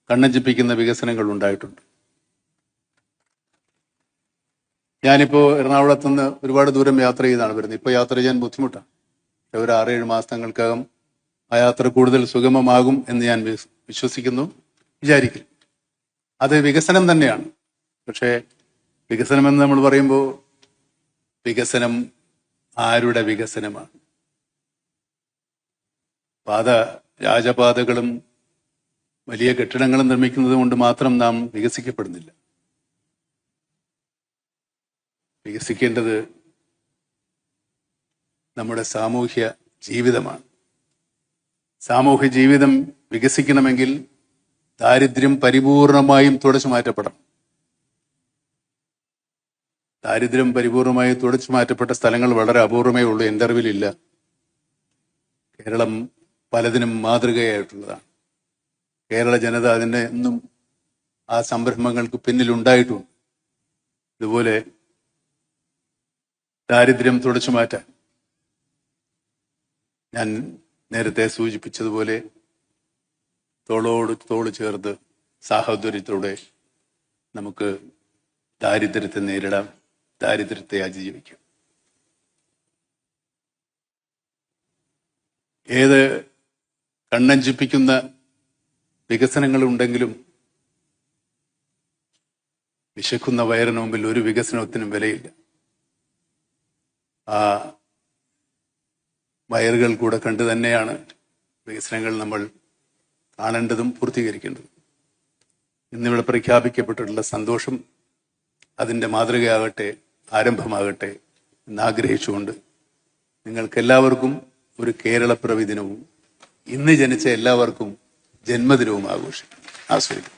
കണ്ണഞ്ചിപ്പിക്കുന്ന വികസനങ്ങൾ ഉണ്ടായിട്ടുണ്ട്. ഞാനിപ്പോൾ എറണാകുളത്ത് നിന്ന് ഒരുപാട് ദൂരം യാത്ര ചെയ്താണ് വരുന്നത്. ഇപ്പോൾ യാത്ര ചെയ്യാൻ ബുദ്ധിമുട്ടാണ്. ഒരു 6-7 മാസങ്ങൾക്കകം ആ യാത്ര കൂടുതൽ സുഗമമാകും എന്ന് ഞാൻ വിശ്വസിക്കുന്നു, വിചാരിക്കും. അത് വികസനം തന്നെയാണ്. പക്ഷേ വികസനമെന്ന് നമ്മൾ പറയുമ്പോൾ വികസനം ആരുടെ വികസനമാണ്? രാജപാതകളും വലിയ കെട്ടിടങ്ങളും നിർമ്മിക്കുന്നത് കൊണ്ട് മാത്രം നാം വികസിക്കപ്പെടുന്നില്ല. വികസിക്കേണ്ടത് നമ്മുടെ സാമൂഹ്യ ജീവിതമാണ്. സാമൂഹ്യ ജീവിതം വികസിക്കണമെങ്കിൽ ദാരിദ്ര്യം പരിപൂർണമായും തുടച്ചു മാറ്റപ്പെടണം. ദാരിദ്ര്യം പരിപൂർണമായി തുടച്ചു മാറ്റപ്പെട്ട സ്ഥലങ്ങൾ വളരെ അപൂർവമേ ഉള്ളൂ. എൻ്റെ അറിവിലില്ല. കേരളം പലതിനും മാതൃകയായിട്ടുള്ളതാണ്. കേരള ജനത അതിൻ്റെ എന്നും ആ സംരംഭങ്ങൾക്ക് പിന്നിലുണ്ടായിട്ടുണ്ട്. ഇതുപോലെ ദാരിദ്ര്യം തുടച്ചു മാറ്റാൻ ഞാൻ നേരത്തെ സൂചിപ്പിച്ചതുപോലെ തോളോട് തോള് ചേർത്ത് സാഹോദര്യത്തോടെ നമുക്ക് ദാരിദ്ര്യത്തെ നേരിടാം, ദാരിദ്ര്യത്തെ അതിജീവിക്കാം. ഏത് കണ്ണഞ്ചിപ്പിക്കുന്ന വികസനങ്ങളുണ്ടെങ്കിലും വിശക്കുന്ന വയറിന് മുമ്പിൽ ഒരു വികസനത്തിനും വിലയില്ല. ആ വയറുകൾ കൂടെ കണ്ടു തന്നെയാണ് വികസനങ്ങൾ നമ്മൾ കാണേണ്ടതും പൂർത്തീകരിക്കേണ്ടതും. ഇന്നിവിടെ പ്രഖ്യാപിക്കപ്പെട്ടിട്ടുള്ള സന്തോഷം അതിൻ്റെ മാതൃകയാകട്ടെ, ആരംഭമാകട്ടെ എന്നാഗ്രഹിച്ചുകൊണ്ട് നിങ്ങൾക്കെല്ലാവർക്കും ഒരു കേരളപ്പിറവി ദിനവും ഇന്ന് ജനിച്ച എല്ലാവർക്കും ജന്മദിനവും ആസ്വദിക്കും.